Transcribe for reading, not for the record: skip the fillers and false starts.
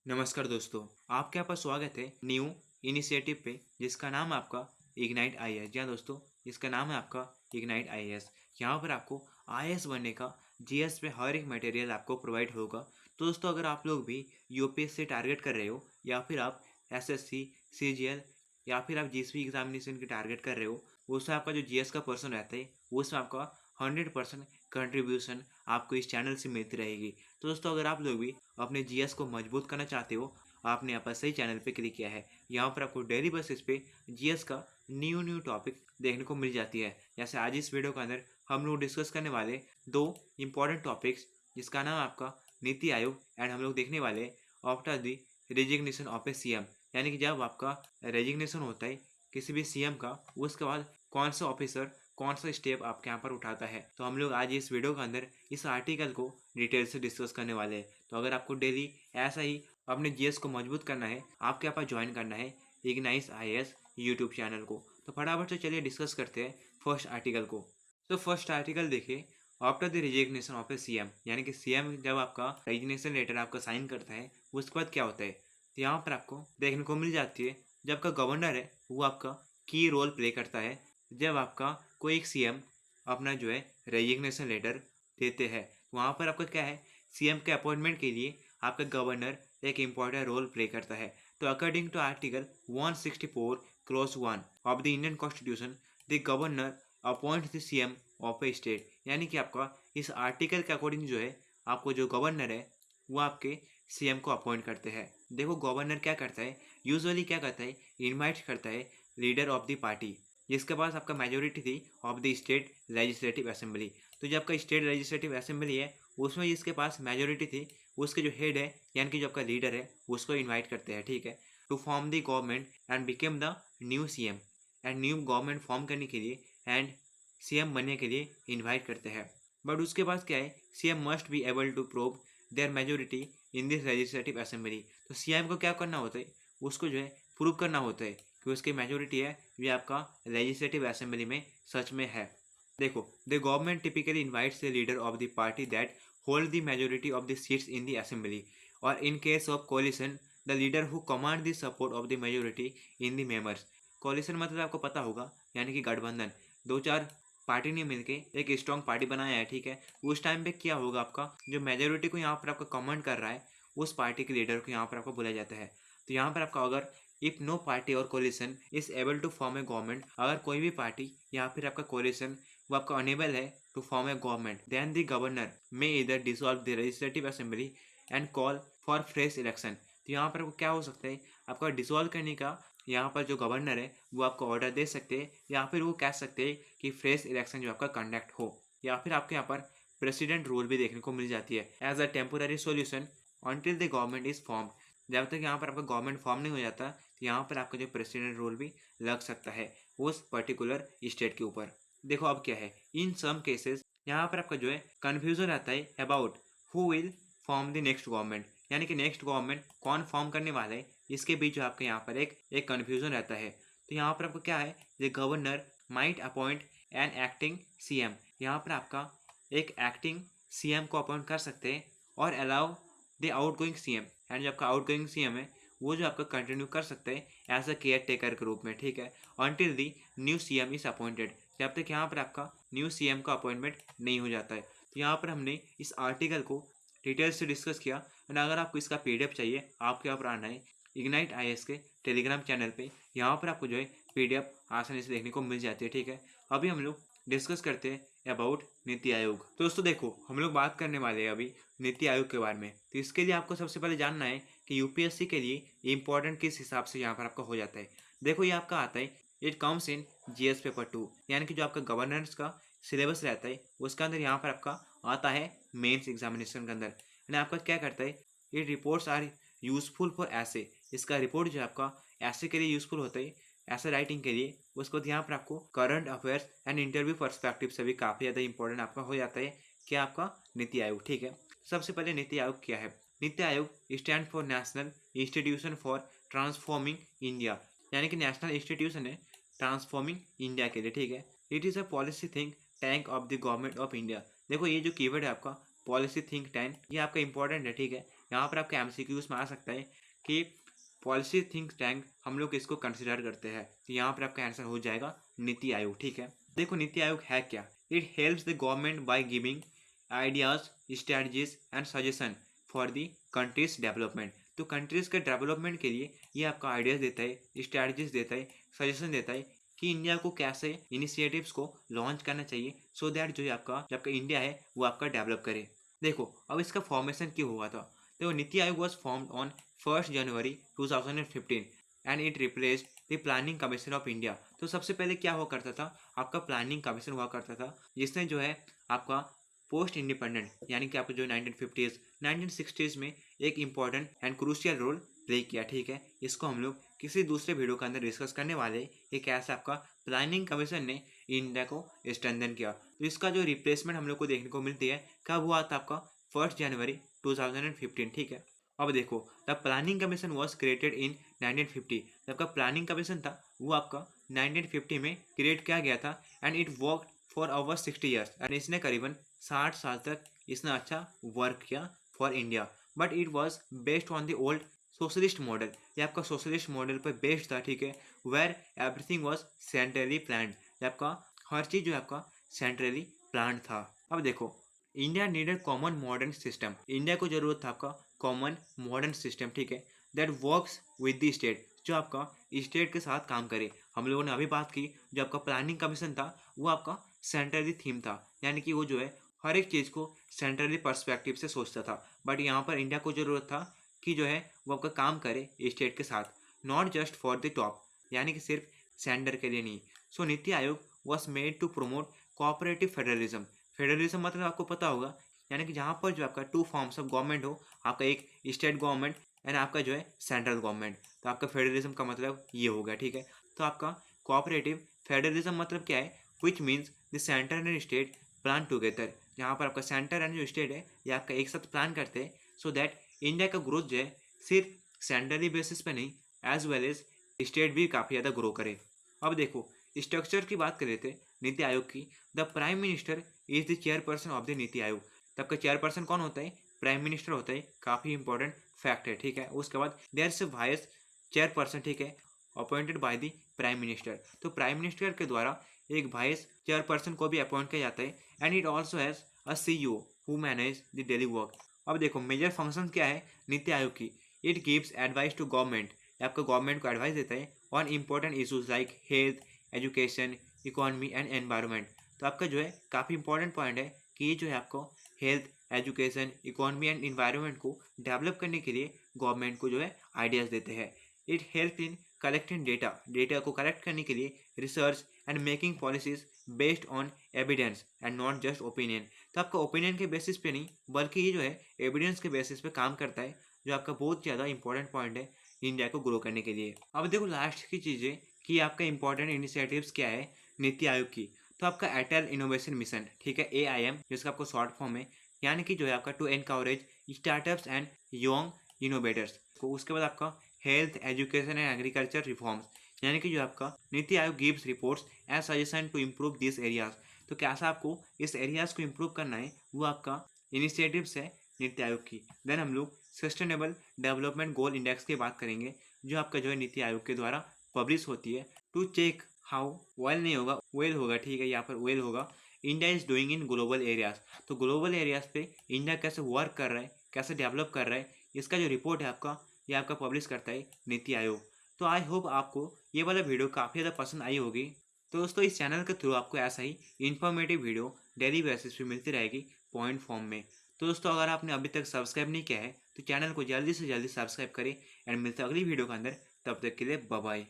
नमस्कार दोस्तों, आपके यहाँ पर स्वागत है न्यू इनिशिएटिव पे जिसका नाम आपका इग्नाइट आईएएस। जी हाँ दोस्तों, इसका नाम है आपका इग्नाइट आईएएस। यहाँ पर आपको आईएएस बनने का जीएस पे हर एक मटेरियल आपको प्रोवाइड होगा। तो दोस्तों, अगर आप लोग भी यूपीएससी टारगेट कर रहे हो या फिर आप एसएससी, सीजीएल या फिर आप जिस भी एग्जामिनेशन की टारगेट कर रहे हो, उसमें आपका जो जीएस का पर्सन रहता है उसमें आपका 100% कंट्रीब्यूशन आपको इस चैनल से मिलती रहेगी। तो दोस्तों, अगर आप लोग भी अपने जीएस को मजबूत करना चाहते हो, आपने यहाँ पर सही चैनल पे क्लिक किया है। यहाँ पर आपको डेली बेसिस पे जीएस का न्यू टॉपिक देखने को मिल जाती है। जैसे आज इस वीडियो के अंदर हम लोग डिस्कस करने वाले दो इम्पोर्टेंट टॉपिक्स, जिसका नाम आपका नीति आयोग एंड हम लोग देखने वाले after the resignation of A CM, यानी कि जब आपका रेजिग्नेशन होता है किसी भी सीएम का, उसके बाद कौन सा ऑफिसर कौन सा स्टेप आपके यहाँ पर उठाता है। तो हम लोग आज इस वीडियो के अंदर इस आर्टिकल को डिटेल से डिस्कस करने वाले हैं। तो अगर आपको डेली ऐसा ही अपने जीएस को मजबूत करना है, आपके यहाँ पर ज्वाइन करना है इग्नाइट आईएएस यूट्यूब चैनल को। तो फटाफट से चलिए डिस्कस करते हैं फर्स्ट आर्टिकल को। तो फर्स्ट आर्टिकल देखिए, after the resignation of A CM, यानी कि सीएम जब आपका रेजिग्नेशन लेटर आपका साइन करता है उसके बाद क्या होता है। तो यहाँ पर आपको देखने को मिल जाती है जब आपका गवर्नर है वो आपका की रोल प्ले करता है। जब आपका कोई एक सीएम अपना जो है रेजिग्नेशन लेटर देते हैं, वहाँ पर आपका क्या है, सीएम के अपॉइंटमेंट के लिए आपका गवर्नर एक इम्पॉर्टेंट रोल प्ले करता है। तो according to article 164 clause 1 of the Indian constitution, the governor appoint the CM of a state, यानी कि आपका इस आर्टिकल के अकॉर्डिंग जो है आपको जो गवर्नर है वो आपके सीएम को अपॉइंट करते हैं। देखो गवर्नर क्या करता है, यूजुअली क्या करता है, इनवाइट करता है लीडर ऑफ द पार्टी जिसके पास आपका मेजोरिटी थी of the state legislative assembly. तो जब आपका स्टेट लेजिस्लेटिव असेंबली है उसमें जिसके पास मेजोरिटी थी उसके जो हेड है यानी कि जो आपका लीडर है उसको इनवाइट करते हैं, ठीक है, to form the government and became the new CM. And new government form करने के लिए एंड सीएम बनने के लिए इनवाइट करते हैं। बट उसके बाद क्या है, CM must be able to prove their majority in this legislative assembly. तो सीएम को क्या करना होता है, उसको जो है प्रूव करना होता है कि उसकी मेजोरिटी है ये आपका लेजिस्लेटिव असेंबली में सच में है। देखो, the government typically invites the leader of the party that hold the majority of the seats in the assembly, और in case of coalition the leader who command the support of the majority in the members. Coalition मतलब आपको पता होगा, यानी कि गठबंधन, दो चार पार्टी ने मिलके एक स्ट्रॉन्ग पार्टी बनाया है, ठीक है। उस टाइम पे क्या होगा, आपका जो मेजोरिटी को यहाँ पर आपका कमांड कर रहा है उस पार्टी के लीडर को यहाँ पर आपको बुलाया जाता है। तो यहाँ पर आपका अगर इफ नो पार्टी और coalition is able to form a government, अगर कोई भी पार्टी या फिर आपका कोलिशन वो आपका अनेबल है to form a government, then the governor may इधर dissolve the legislative assembly and call for fresh election. तो यहाँ पर क्या हो सकता है, आपका डिसॉल्व करने का यहाँ पर जो गवर्नर है वो आपको ऑर्डर दे सकते हैं, या फिर वो कह सकते हैं कि फ्रेश इलेक्शन जो आपका कंडक्ट हो, या फिर आपके यहाँ पर प्रेसिडेंट रूल भी देखने को मिल जाती है as a temporary solution until the government is form. जब तक यहाँ पर आपका गवर्नमेंट फॉर्म नहीं हो जाता तो यहाँ पर आपका जो प्रेसिडेंट रूल भी लग सकता है उस पर्टिकुलर स्टेट के ऊपर। देखो अब क्या है, इन सम केसेस यहाँ पर आपका जो है कन्फ्यूजन रहता है about who will form the next government, यानी कि नेक्स्ट गवर्नमेंट कौन फॉर्म करने वाला है, इसके बीच जो आपके यहाँ पर एक कन्फ्यूजन रहता है। तो यहाँ पर आपको क्या है, the governor might appoint an acting CM, यहाँ पर आपका एक एक्टिंग सीएम को अपॉइंट कर सकते हैं और allow the outgoing CM, and जो आपका आउटगोइंग सीएम है वो जो आपका कंटिन्यू कर सकते हैं एज अ केयर टेकर के रूप में, ठीक है, until the new CM is appointed, जब तक यहाँ पर आपका न्यू सीएम का अपॉइंटमेंट नहीं हो जाता है। तो यहाँ पर हमने इस आर्टिकल को डिटेल से डिस्कस किया। एंड अगर आपको इसका पीडीएफ चाहिए, आपके यहाँ पर आना है इग्नाइट आईएएस के टेलीग्राम चैनल पे, यहाँ पर आपको जो है पीडीएफ आसानी से देखने को मिल जाती है, ठीक है। अभी हम लोग डिस्कस करते हैं अबाउट नीति आयोग। तो दोस्तों देखो, हम लोग बात करने वाले हैं अभी नीति आयोग के बारे में। तो इसके लिए आपको सबसे पहले जानना है कि यूपीएससी के लिए इंपॉर्टेंट किस हिसाब से यहाँ पर आपका हो जाता है। देखो ये आपका आता है, it comes in GS paper 2, यानी कि जो आपका गवर्नेंस का सिलेबस रहता है उसके अंदर यहाँ पर आपका आता है मेंस एग्जामिनेशन के अंदर। यानी आपका क्या करता है, ये रिपोर्ट्स आर यूजफुल फॉर ऐसे, इसका रिपोर्ट जो आपका ऐसे के लिए यूजफुल होता है, ऐसे राइटिंग के लिए। उसके बाद यहाँ पर आपको current affairs and interview perspective से भी काफ़ी ज़्यादा इंपॉर्टेंट आपका हो जाता है क्या, आपका नीति आयोग, ठीक है। सबसे पहले नीति आयोग क्या है। नीति आयोग stand for national institution for transforming India, यानी कि नेशनल इंस्टीट्यूशन है ट्रांसफॉर्मिंग इंडिया के लिए, ठीक है। It is a policy think tank of the government of India. देखो ये जो कीवर्ड है आपका पॉलिसी थिंक टैंक, ये आपका इंपॉर्टेंट है, ठीक है। यहाँ पर आपके MCQs में आ सकता है कि पॉलिसी थिंक टैंक हम लोग इसको कंसिडर करते हैं, तो यहाँ पर आपका आंसर हो जाएगा नीति आयोग। ठीक है, देखो नीति आयोग है क्या। It helps the government by giving ideas, strategies and suggestion for the countries development. तो कंट्रीज के डेवलपमेंट के लिए ये आपका आइडियाज देता है, स्ट्रेटजीज देता है, सजेशन देता है कि इंडिया को कैसे इनिशिएटिव्स को लॉन्च करना चाहिए, सो दैट जो आपका इंडिया है वो आपका डेवलप करे। देखो अब इसका फॉर्मेशन क्यों हुआ था। देखो नीति Aayog was formed on 1 January 2015 and it replaced the planning commission of India. तो सबसे पहले क्या हुआ करता था, आपका प्लानिंग कमीशन हुआ करता था, जिसने जो है आपका पोस्ट इंडिपेंडेंट यानी कि आपको जो 1950s 1960s में एक important and crucial role play किया। ठीक है, इसको हम लोग किसी दूसरे वीडियो के अंदर डिस्कस करने वाले हैं कि कैसे आपका प्लानिंग कमीशन ने इंडिया को स्ट्रेंथन किया। तो इसका जो रिप्लेसमेंट हम लोग को देखने को मिलती है कब हुआ था, आपका 1 जनवरी 2015। ठीक है, अब देखो the planning commission was created in 1950। जब का प्लानिंग कमीशन था वो आपका 1950 में क्रिएट किया गया था and it work for over 60 years. And इसने करीबन 60 साल तक इसने अच्छा वर्क किया for India. But it was based on the old socialist model, ये आपका सोशलिस्ट मॉडल पर बेस्ड था। ठीक है, where everything was centrally planned, आपका हर चीज़ जो है आपका सेंट्रली प्लान्ड था। अब देखो India needed common modern system, India को जरूरत था आपका कॉमन मॉडर्न सिस्टम। ठीक है, that works with the state, जो आपका स्टेट के साथ काम करे। हम लोगों ने अभी बात की जो आपका प्लानिंग कमीशन था वो आपका सेंट्रली थीम था, यानी कि वो जो है हर एक चीज़ को सेंट्रली पर्सपेक्टिव से सोचता था। बट यहाँ पर इंडिया को जरूरत था कि जो है वो आपका काम करे स्टेट के साथ, not just for the top, यानी कि सिर्फ सेंटर के लिए नहीं। So NITI Aayog was made to promote cooperative federalism. Federalism मतलब आपको पता होगा, यानी कि जहाँ पर जो आपका 2 फॉर्म्स ऑफ गवर्नमेंट हो, आपका एक स्टेट गवर्नमेंट एंड आपका जो है सेंट्रल गवर्नमेंट। तो आपका फेडरलिज्म का मतलब ये होगा। ठीक है, तो आपका कोऑपरेटिव फेडरलिज्म मतलब क्या है, which means the centre and state plan together, जहाँ पर आपका सेंटर एंड जो स्टेट है ये आपका एक साथ प्लान करते हैं, सो दैट इंडिया का ग्रोथ जो है सिर्फ सेंट्रली बेसिस पे नहीं, एज वेल एज स्टेट भी काफ़ी ज़्यादा ग्रो करे। अब देखो स्ट्रक्चर की बात कर रहे थे नीति आयोग की। The prime minister is the chairperson of the NITI Aayog. तब का चेयरपर्सन कौन होता है, प्राइम मिनिस्टर होता है, काफ़ी इंपॉर्टेंट फैक्ट है। ठीक है, उसके बाद देयर से वाइस चेयरपर्सन, ठीक है, appointed by the prime minister. तो प्राइम मिनिस्टर के द्वारा एक वाइस चेयरपर्सन को भी अपॉइंट किया जाता है and it also has a CEO who manage the daily work. अब देखो मेजर फंक्शन क्या है नीति आयोग की, it gives advice to government, आपका गवर्नमेंट को एडवाइस देता है on important issues like health, education, economy and environment. तो आपका जो है काफ़ी इंपॉर्टेंट पॉइंट है कि ये जो है आपको health, education, economy and environment को डेवलप करने के लिए गवर्नमेंट को जो है आइडियाज़ देते हैं। It help in collecting data, data को कलेक्ट करने के लिए, research and making policies based on evidence and not just opinion. तो आपका ओपिनियन के बेसिस पे नहीं बल्कि ये जो है एविडेंस के बेसिस पे काम करता है, जो आपका बहुत ज़्यादा इंपॉर्टेंट पॉइंट है इंडिया को ग्रो करने के लिए। अब देखो लास्ट की चीज़ें कि आपका इंपॉर्टेंट इनिशिएटिव्स क्या है नीति आयोग की। तो आपका अटल इनोवेशन मिशन, ठीक है, AIM, जिसका आपको शॉर्ट फॉर्म है, यानी कि जो है आपका to encourage startups and young innovators को। उसके बाद आपका health, education and agriculture reforms, यानी कि जो आपका NITI Aayog gives reports and suggestion to improve this areas. तो कैसा आपको इस एरियाज को इम्प्रूव करना है वो आपका इनिशिएटिव्स है नीति आयोग की। देन हम लोग सस्टेनेबल डेवलपमेंट गोल इंडेक्स की बात करेंगे, जो आपका जो है नीति आयोग के द्वारा पब्लिश होती है टू चेक हाउ, वेल नहीं होगा वेल होगा, ठीक है, यहाँ पर वेल होगा, India is doing in global areas. तो ग्लोबल एरियाज पे इंडिया कैसे वर्क कर रहा है, कैसे डेवलप कर रहा है, इसका जो रिपोर्ट है आपका ये आपका पब्लिश करता है नीति आयोग। तो आई होप आपको ये वाला वीडियो काफ़ी ज़्यादा पसंद आई होगी। तो दोस्तों इस चैनल के थ्रू आपको ऐसा ही इन्फॉर्मेटिव वीडियो डेली बेसिस पे मिलती रहेगी पॉइंट फॉर्म में। तो दोस्तों अगर आपने अभी तक सब्सक्राइब नहीं किया है तो चैनल को जल्दी से जल्दी सब्सक्राइब करें एंड मिलते हैं अगली वीडियो के अंदर। तब तक के लिए बाय बाय।